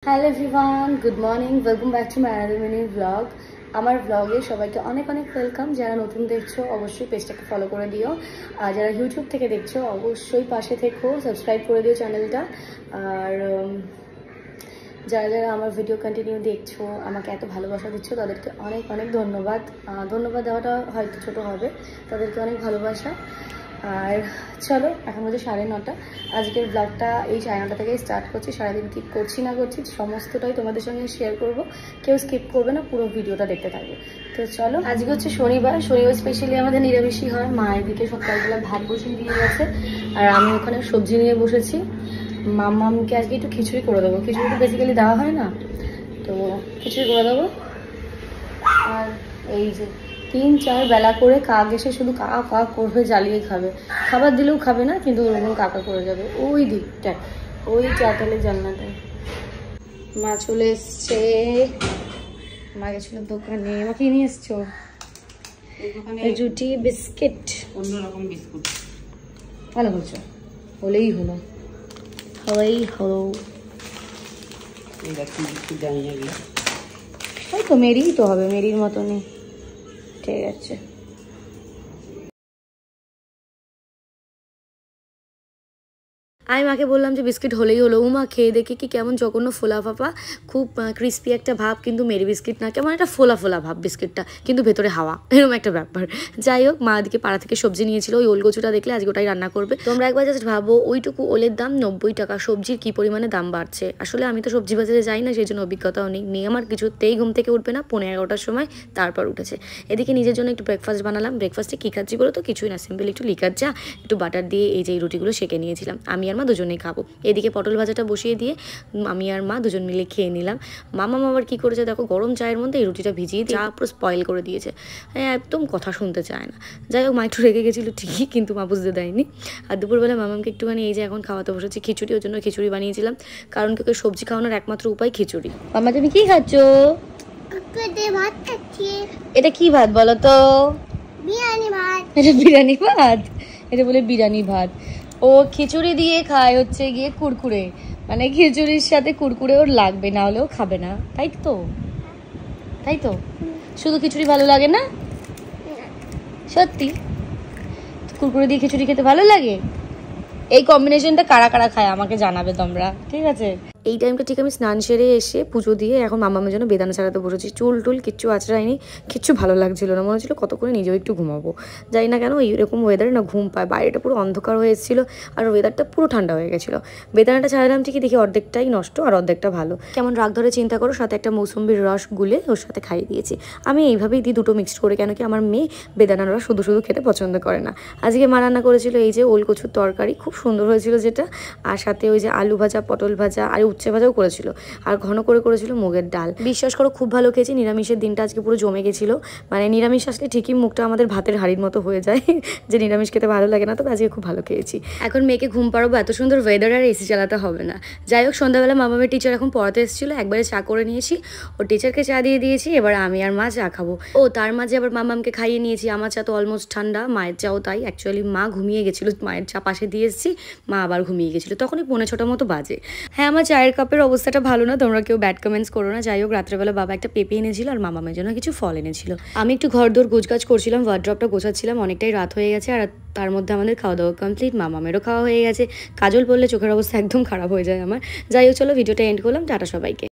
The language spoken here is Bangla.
Hello everyone, good morning, welcome back to my another mini blog. আমার ব্লগে সবাইকে অনেক অনেক ওয়েলকাম। যারা নতুন দেখছো অবশ্যই পেজটাকে ফলো করে দিও, আর যারা ইউটিউব থেকে দেখছো অবশ্যই পাশে থেকো, সাবস্ক্রাইব করে দিও চ্যানেলটা। আর যারা যারা আমার ভিডিও কন্টিনিউ দেখছো, আমাকে এত ভালোবাসা দিচ্ছ, তাদেরকে অনেক অনেক ধন্যবাদ। ধন্যবাদ দেওয়াটা হয়তো ছোটো হবে, তাদেরকে অনেক ভালোবাসা। আর চলো, এখন হচ্ছে 9:30। আজকের ব্লগটা এই 9:30 থেকেই স্টার্ট করছি। সারাদিন কী করছি না করছি সমস্তটাই তোমাদের সঙ্গে শেয়ার করব। কেউ স্কিপ করবে না, পুরো ভিডিওটা দেখতে থাকবে। তো চলো, আজকে হচ্ছে শনিবার স্পেশালি আমাদের নিরামিষই হয়। মায়ের দিকে সকালবেলা ভাত বসিয়ে দিয়ে গেছে, আর আমি ওখানে সবজি নিয়ে বসেছি। মামামকে আজকে একটু খিচুড়ি করে দেবো। খিচুড়ি তো বেসিক্যালি দেওয়া হয় না, তো খিচুড়ি করে দেবো। আর এই যে 3-4 বেলা করে কাক এসে শুধু কা কা করবে, জ্বালিয়ে খাবে। খাবার দিলেও খাবে না, কিন্তু ওরকম কাকা করে যাবে ওই দিকটায়, ওই চাতালের জানলাটায়। মা চলে এসছে, মা গেছিল দোকানে। মা কি নিয়ে এসছো? রুটি, বিস্কিট, অন্যরকম বিস্কুট। ভালো করছো, হলেই হলো, হলেই হলো। ওই তো মেরিই তো হবে, মেরির মতনই। ঠিক আছে, আমি মাকে বললাম যে বিস্কিট হলেই হলো। মা খেয়ে দেখি কি কেমন জঘন্য ফোলা ফাপা, খুব ক্রিস্পি একটা ভাব, কিন্তু মেরি বিস্কিট না, কেমন একটা ফোলা ফোলা ভাব বিস্কিটটা, কিন্তু ভেতরে হাওয়া, এরকম একটা ব্যাপার। যাই হোক, মা দিকে পাড়া থেকে সবজি নিয়েছিল, ওই ওলকচুটা দেখলে আজকে ওটাই রান্না করবে। তোমরা একবার জাস্ট ভাবো, ওইটুকু ওলের দাম 90 টাকা। সবজির কি পরিমাণে দাম বাড়ছে। আসলে আমি তো সবজি বাজারে যাই না, সেই জন্য অভিজ্ঞতাও নেই। মেয়ে আমার কিছুতেই ঘুম থেকে উঠবে না, 11:30টার সময় তারপর উঠেছে। এদিকে নিজের জন্য একটু ব্রেকফাস্ট বানালাম। ব্রেকফাস্টে কী খাচ্ছি বলো তো? কিছুই না, সিম্পল একটু লিকার চা, একটু বাটার দিয়ে এই যে রুটিগুলো সেঁকে নিয়েছিলাম। আমি আর মা দুজনেই খাবো। এদিকে পটল ভাজাটা বসিয়ে দিয়ে আমি আর মা দুজন মিলে খেয়ে নিলাম। মামা আবার কি করেছে দেখো, গরম চায়ের মধ্যে এই রুটিটা ভিজিয়ে চা পুরো স্পয়েল করে দিয়েছে। হ্যাঁ, একদম কথা শুনতে চায় না। যাই হোক, মা একটু রেগে গেছিলো ঠিকই, কিন্তু মা বুঝতে দেয়নি। আর দুপুরবেলা মামাকে একটুখানি এই যে এখন খাওয়াতে বসেছি খিচুড়ি, ওর জন্য খিচুড়ি বানিয়েছিলাম, কারণ কেউ সবজি খাওয়ানোর একমাত্র উপায় খিচুড়ি। মামা তুমি কি খাচ্ছ? এটা কি ভাত বলো তো? বিরিয়ানি ভাত। এটা বিরিয়ানি ভাত? এটা বলে বিরিয়ানি ভাত। ও খিচুড়ি দিয়ে খায় হচ্ছে গিয়ে কুরকুরে, মানে খিচুড়ির সাথে কুরকুরে ওর লাগবে, না হলেও খাবে না। তাই তো, তাই তো। শুধু খিচুড়ি ভালো লাগে না? সত্যি কুরকুরে দিয়ে খিচুড়ি খেতে ভালো লাগে? এই কম্বিনেশনটা কারা কারা খায় আমাকে জানাবে তোমরা, ঠিক আছে? এই টাইমটা ঠিক আমি স্নান সেরে এসে পুজো দিয়ে এখন মামামের জন্য বেদানা ছাড়াতে বসেছি। চুল টুল কিচ্ছু আঁচড়ায়নি, কিচ্ছু ভালো লাগছিল না, মনে হচ্ছিল কত করে নিজেও একটু ঘুমাবো। জানি না কেন এইরকম ওয়েদারে না ঘুম পায়। বাইরেটা পুরো অন্ধকার হয়ে এসেছিলো, আর ওয়েদারটা পুরো ঠান্ডা হয়ে গেছিলো। বেদানাটা ছাড়ালাম ঠিকই, দেখি অর্ধেকটাই নষ্ট আর অর্ধেকটা ভালো। কেমন রাগ ধরে চিন্তা করো, সাথে একটা মৌসুম্বির রস গুলে ওর সাথে খাইয়ে দিয়েছি। আমি এইভাবেই দিই, দুটো মিক্সড করে, কেন কি আমার মেয়ে বেদানার রস শুধু শুধু খেতে পছন্দ করে না। আজকে মা রান্না করেছিল এই যে ওল কচুর তরকারি, খুব সুন্দর হয়েছিল যেটা, আর সাথে ওই যে আলু ভাজা, পটল ভাজা, আর উচ্ছে ভাজাও করেছিল, আর ঘন করে করেছিল মুগের ডাল। বিশ্বাস করো খুব ভালো খেয়েছি। নিরামিষের দিনটা আজকে পুরো জমে গেছিলো। মানে নিরামিষ আসলে ঠিকই মুখটা আমাদের ভাতের হাঁড়ির মতো হয়ে যায়, যে নিরামিষ খেতে ভালো লাগে না, তবে আজকে খুব ভালো খেয়েছি। এখন মেয়েকে ঘুম পাড়াবো, এত সুন্দর ওয়েদার আর এসি চালাতে হবে না। যাই হোক, সন্ধ্যাবেলা মামামের টিচার এখন পড়াতে এসেছিলো, একবারে চা করে নিয়েছি, ও টিচারকে চা দিয়ে দিয়েছি, এবার আমি আর মা চা খাবো। ও তার মাঝে আবার মামামকে খাইয়ে নিয়েছি। আমার চা তো অলমোস্ট ঠান্ডা, মায়ের চাও তাই। অ্যাকচুয়ালি মা ঘুমিয়ে গেছিলো, মায়ের চা পাশে দিয়ে এসেছি, মা আবার ঘুমিয়ে গেছিলো, তখনই 5:45 মতো বাজে। হ্যাঁ, আমার চায়ের কাপের অবস্থাটা ভালো না, তোমরা কেউ ব্যাড কমেন্টস করো না। যাই হোক, রাত্রেবেলা বাবা একটা পেঁপে এনেছিল, আর মামামের জন্য কিছু ফল এনেছিল। আমি একটু ঘর দোর গোছগাছ করছিলাম, ওয়ার্ড্রপটা গোছাচ্ছিলাম। অনেকটাই রাত হয়ে গেছে, আর তার মধ্যে আমাদের খাওয়া দাওয়া কমপ্লিট, মামামেরও খাওয়া হয়ে গেছে। কাজল পড়লে চোখের অবস্থা একদম খারাপ হয়ে যায় আমার। যাই হোক, চলো ভিডিওটা এন্ড করলাম। টাটা সবাইকে।